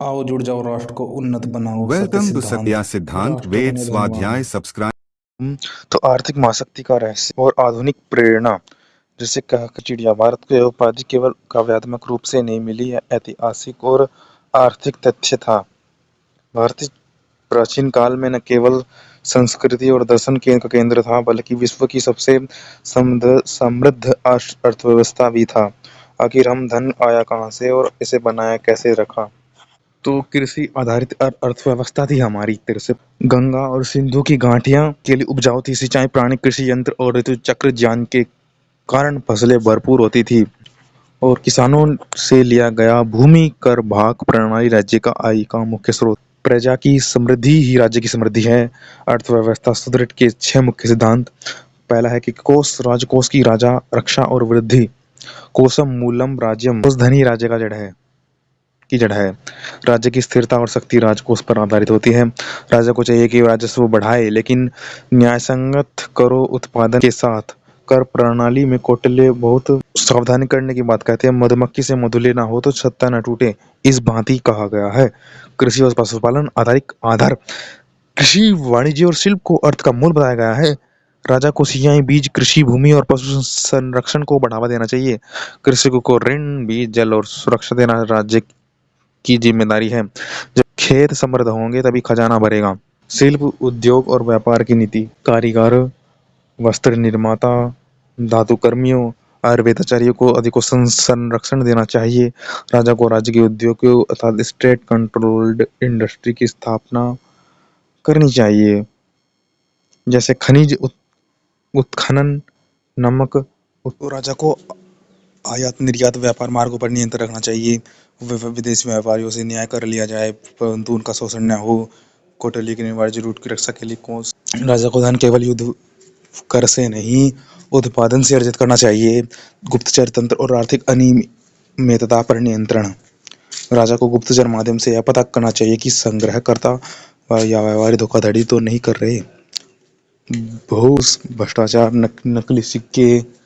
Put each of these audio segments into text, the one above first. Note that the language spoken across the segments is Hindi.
आओ जुड़ जाओ, राष्ट्र को उन्नत बनाओ, सत्य वेलकम टू सत्या सिद्धांत, सिद्धांत राष्ट्र वेद बने स्वाध्याय धनवान। सब्सक्राइब। तो आर्थिक महाशक्ति का रहस्य और आधुनिक प्रेरणा। जिसे कहा कि चिड़िया भारत को यह उपाधि केवल काव्यात्मक रूप से नहीं मिली, यह ऐतिहासिक और आर्थिक तथ्य था। भारतीय प्राचीन काल में न केवल संस्कृति और दर्शन का केंद्र था, बल्कि विश्व की सबसे समृद्ध अर्थव्यवस्था भी था। आखिर हम धन आया कहाँ से और इसे बनाया कैसे रखा? तो कृषि आधारित अर्थव्यवस्था थी हमारी एक तरह से। गंगा और सिंधु की घाटियां के लिए उपजाऊ थी, सिंचाई प्रणाली, कृषि यंत्र और ऋतु चक्र ज्ञान के कारण फसलें भरपूर होती थी। और किसानों से लिया गया भूमि कर भाग प्रणाली राज्य का आय का मुख्य स्रोत। प्रजा की समृद्धि ही राज्य की समृद्धि है। अर्थव्यवस्था सुदृढ़ के 6 मुख्य सिद्धांत। पहला है कि कोष, राजकोष की राजा रक्षा और वृद्धि। कोशम मूलम राज्यम, कोष धन ही राज्य की जड़ है। राज्य की स्थिरता और शक्ति राजकोष पर आधारित होती है। राजा को चाहिए कि राजस्व बढ़ाए, लेकिन न्यायसंगत करो उत्पादन के साथ। कर प्रणाली में कौटिल्य बहुत सावधानी करने की बात कहते हैं। मधुमक्खी से मधु लेना हो तो छत्ता न टूटे, इस भांति कहा गया है। कृषि और पशुपालन आधारिक आधार। कृषि, वाणिज्य और शिल्प को अर्थ का मूल बताया गया है। राजा को सिंचाई, बीज, कृषि भूमि और पशु संरक्षण को बढ़ावा देना चाहिए। कृषकों को ऋण, बीज, जल और सुरक्षा देना राज्य की जिम्मेदारी है। जब खेत समृद्ध होंगे तभी खजाना भरेगा। शिल्प, उद्योग और व्यापार की नीति। कारीगर, वस्त्र निर्माता, धातु कर्मियों, आयुर्वेदाचार्यों को अधिक संरक्षण देना चाहिए। राजा को राज्य के उद्योगों अर्थात स्टेट कंट्रोल्ड इंडस्ट्री की स्थापना करनी चाहिए, जैसे खनिज उत्खनन, नमक। राजा को आयात निर्यात व्यापार मार्गों पर नियंत्रण रखना चाहिए। विदेशी व्यापारियों से न्याय कर लिया जाए, परंतु उनका शोषण न हो। कौटिल्य की अनिवार्य रूट की रक्षा के लिए कोष। राजा को धन केवल युद्ध कर से नहीं, उत्पादन से अर्जित करना चाहिए। गुप्तचर तंत्र और आर्थिक अनियमितता पर नियंत्रण। राजा को गुप्तचर माध्यम से यह पता करना चाहिए कि संग्रहकर्ता या व्यापारी धोखाधड़ी तो नहीं कर रहे। घूस, भ्रष्टाचार, नकली सिक्के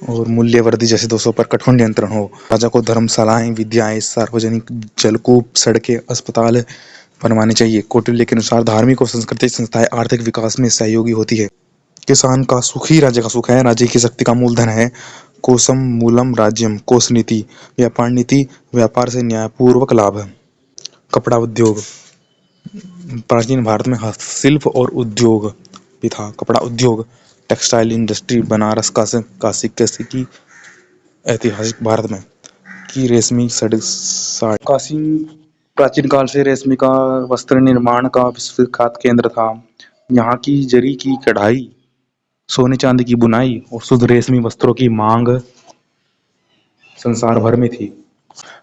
और मूल्यवर्धी जैसे दोषों पर कठोर नियंत्रण हो। राजा को धर्मशालाएं, विद्यालय, सार्वजनिक जलकूप, सड़कें, अस्पताल बनवाने चाहिए। कौटिल्य के अनुसार धार्मिक और सांस्कृतिक संस्थाएं आर्थिक विकास में सहयोगी होती है। किसान का सुख ही राज्य का सुख है, राज्य की शक्ति का मूलधन है। कोशम मूलम राज्यम, कोष नीति। व्यापार नीति, व्यापार से न्यायपूर्वक लाभ। कपड़ा उद्योग। प्राचीन भारत में हस्तशिल्प और उद्योग भी था। कपड़ा उद्योग, टेक्सटाइल इंडस्ट्री, बनारस काशी की ऐतिहासिक भारत में की रेशमी साड़ी। काशी प्राचीन काल से रेशमी का वस्त्र निर्माण का विश्वविख्यात केंद्र था। यहाँ की जरी की कढ़ाई, सोने चांदी की बुनाई और शुद्ध रेशमी वस्त्रों की मांग संसार भर में थी।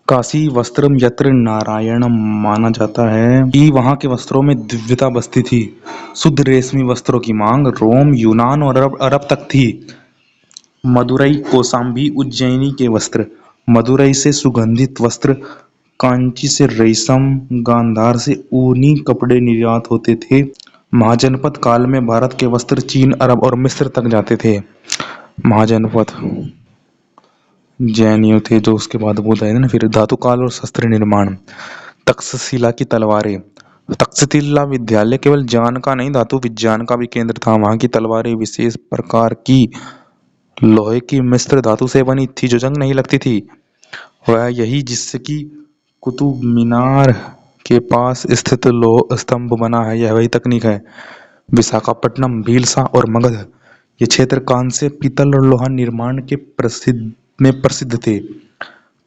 काशी वस्त्रम यत्र नारायणम, माना जाता है कि वहां के वस्त्रों में दिव्यता बसती थी। शुद्ध रेशमी वस्त्रों की मांग रोम, यूनान और अरब तक थी। मदुरई, कौशाम्बी, उज्जैनी के वस्त्र। मदुरई से सुगंधित वस्त्र, कांची से रेशम, गांधार से ऊनी कपड़े निर्यात होते थे। महाजनपद काल में भारत के वस्त्र चीन, अरब और मिस्र तक जाते थे। महाजनपद जैनियों थे जो उसके बाद बोलते हैं ना। फिर धातु काल और शस्त्र निर्माण। तक्षशिला की तलवारें। तक्षशिला विद्यालय केवल ज्ञान का नहीं, धातु विज्ञान का भी केंद्र था। वहां की तलवारें विशेष प्रकार की लोहे की मिश्र धातु से बनी थी जो जंग नहीं लगती थी। वह यही जिससे कि कुतुब मीनार के पास स्थित लोह स्तंभ बना है, यह वही तकनीक है। विशाखापट्टनम, भीलसा और मगध, ये क्षेत्र कांस्य, पीतल और लोहा निर्माण के प्रसिद्ध थे।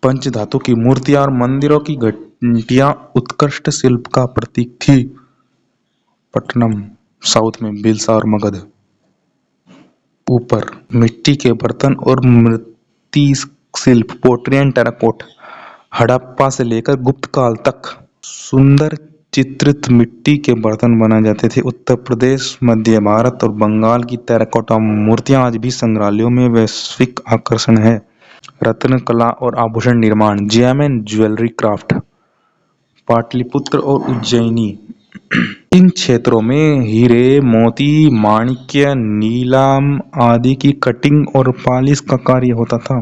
पंच धातु की मूर्तियां और मंदिरों की घंटियां उत्कृष्ट शिल्प का प्रतीक थी। पट्टनम साउथ में, भीलसा और मगध ऊपर। मिट्टी के बर्तन और मृत्ति शिल्प, पोट्री एंड टेराकोट। हड़प्पा से लेकर गुप्त काल तक सुंदर चित्रित मिट्टी के बर्तन बनाए जाते थे। उत्तर प्रदेश, मध्य भारत और बंगाल की टेराकोटा मूर्तियां आज भी संग्रहालयों में वैश्विक आकर्षण है। रत्न कला और आभूषण निर्माण, gem and jewellery craft. Pataliputra और उज्जैनी, इन क्षेत्रों में हीरे, मोती, माणिक्य, नीलम आदि की कटिंग और पॉलिश का कार्य होता था।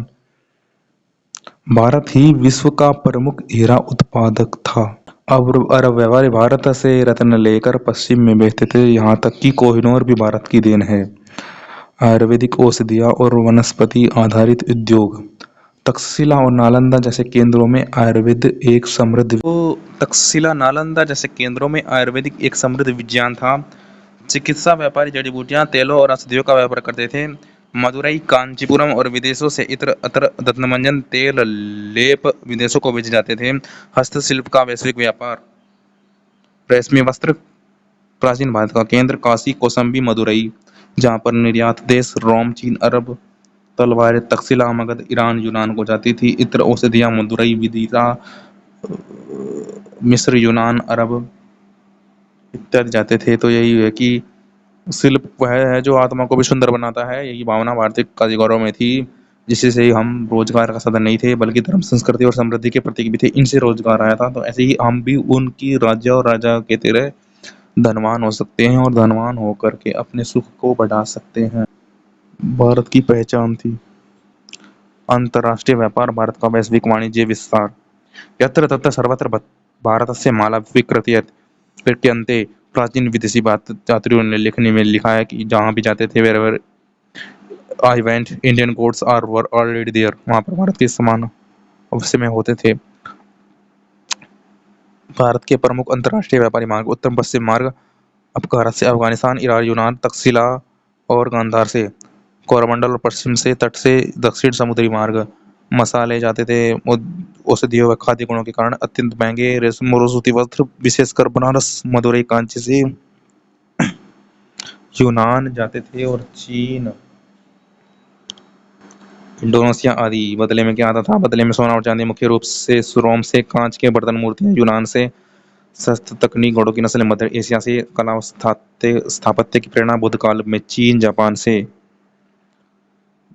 भारत ही विश्व का प्रमुख हीरा उत्पादक था। अब अरब व्यापारी भारत से रत्न लेकर पश्चिम में भेजते थे, यहाँ तक कि कोहिनूर भी भारत की देन है। आयुर्वेदिक औषधियाँ और वनस्पति आधारित उद्योग। तक्षशिला और नालंदा जैसे केंद्रों में आयुर्वेद एक समृद्ध तो तक्षशिला नालंदा जैसे केंद्रों में आयुर्वेदिक एक समृद्ध विज्ञान था। चिकित्सा व्यापारी जड़ी बूटियां, तेलों और औषधियों का व्यापार करते थे। मदुरई, कांचीपुरम और विदेशों से इत्र, अत्र, दंतमंजन, तेल, लेप विदेशों को भेजे जाते थे। हस्तशिल्प का वैश्विक व्यापार। रेशमी वस्त्र। प्राचीन भारत का केंद्र काशी, कौशाम्बी, मदुरई, जहाँ पर निर्यात देश रोम, चीन, अरब। तलवारें तक्षशिला, मगध, ईरान, यूनान को जाती थी। इत्र, औषधियाँ मदुरई, विदिशा, मिस्र, यूनान, अरब इत्यादि जाते थे। तो यही है कि शिल्प वह है जो आत्मा को भी सुंदर बनाता है। यही भावना भारतीय कारीगरों में थी, जिससे से हम रोजगार का साधन नहीं थे बल्कि धर्म, संस्कृति और समृद्धि के प्रतीक भी थे। इनसे रोजगार आया था। तो ऐसे ही हम भी उनकी राज्य और राजा के तरह धनवान हो सकते हैं और धनवान होकर के अपने सुख को बढ़ा सकते हैं। भारत की पहचान थी अंतर्राष्ट्रीय व्यापार, भारत का वैश्विक वाणिज्य विस्तार। यत्र तत्र सर्वत्र भारतस्य माला विक्रेतयत् प्रत्यन्ते। प्राचीन विदेशी बात यात्रियों ने लिखने में लिखा है कि जहाँ भी जाते थे, wherever I went Indian courts are were already there, वहाँ पर भारत के समान अवश्य में होते थे। भारत के प्रमुख अंतर्राष्ट्रीय व्यापारी मार्ग। उत्तर पश्चिम मार्ग अब भारत से अफगानिस्तान, ईरान, यूनान, तक्षशिला और गांधार से। कोरोमंडल और पश्चिम से तट से दक्षिण समुद्री मार्ग। मसाले जाते थे औषधियों व खाद्य गुणों के कारण अत्यंत महंगे। रेशम और सूती वस्त्र विशेषकर बनारस, मदुरई, कांची से यूनान जाते थे और चीन, इंडोनेशिया आदि। बदले में क्या आता था? बदले में सोना और चांदी, मुख्य रूप से रोम से कांच के बर्तन, मूर्तियां। यूनान से शस्त्र तकनीक, घोड़ों की नस्लें। मध्य एशिया से कला और स्थापत्य की प्रेरणा। बुद्ध काल में चीन, जापान से।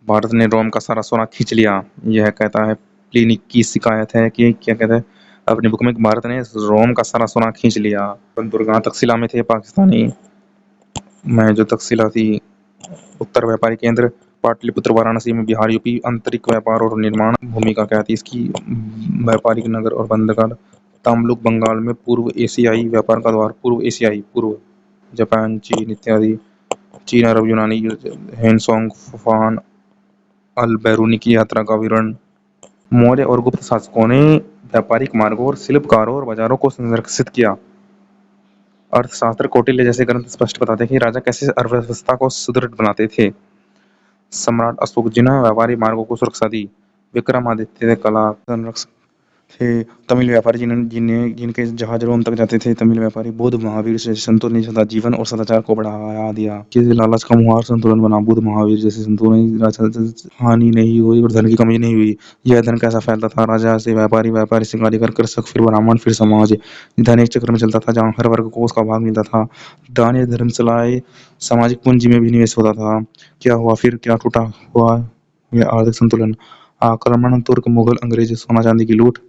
भारत ने रोम का सारा सोना खींच लिया, यह कहता है प्लिनी की शिकायत है कि क्या कहता है अपनी बुक में, भारत ने रोम का सारा सोना खींच लिया। दुर्गा तक्षशिला में थे पाकिस्तानी में जो तक्षशिला थी। उत्तर व्यापारी केंद्र पाटलिपुत्र, वाराणसी में बिहार, यूपी। आंतरिक व्यापार और निर्माण भूमिका क्या थी इसकी? व्यापारिक नगर और बंदरगाह। तमलुक बंगाल में पूर्व एशियाई व्यापार का द्वार। पूर्व एशियाई, पूर्व जापान, चीन इत्यादि। चीन, अरब, यूनानी, हेनसोंग, फुफान, अल बैरूनी की यात्रा का विवरण। मौर्य और गुप्त शासकों ने व्यापारिक मार्गों और शिल्पकारों और बाजारों को संरक्षित किया। अर्थशास्त्र कौटिल्य जैसे ग्रंथ स्पष्ट बताते हैं कि राजा कैसे अर्थव्यवस्था को सुदृढ़ बनाते थे। सम्राट अशोक, जिन्होंने व्यापारी मार्गों को सुरक्षा दी। विक्रमादित्य कला संरक्षक थे। तमिल व्यापारी जिनके जहाज रोम तक जाते थे। तमिल व्यापारी। बुद्ध महावीर जैसे संतों ने सदा जीवन और सदाचार को बढ़ावा दिया। किसी लालच का मुहार संतुलन बना। बुद्ध महावीर जैसे संतों ने हानि नहीं हुई और धन की कमी नहीं हुई। यह धन कैसा फैलता था? राजा से व्यापारी, व्यापारी से कारीगर, कृषक, फिर ब्राह्मण, फिर समाज। धन एक चक्र में चलता था जहाँ हर वर्ग को उसका भाग मिलता था। दान या धर्म चलाए सामाजिक पूंजी में भी निवेश होता था। क्या हुआ फिर? क्या टूटा हुआ यह आर्थिक संतुलन? आक्रमण, तुर्क, मुगल, अंग्रेज, सोना चांदी की लूट।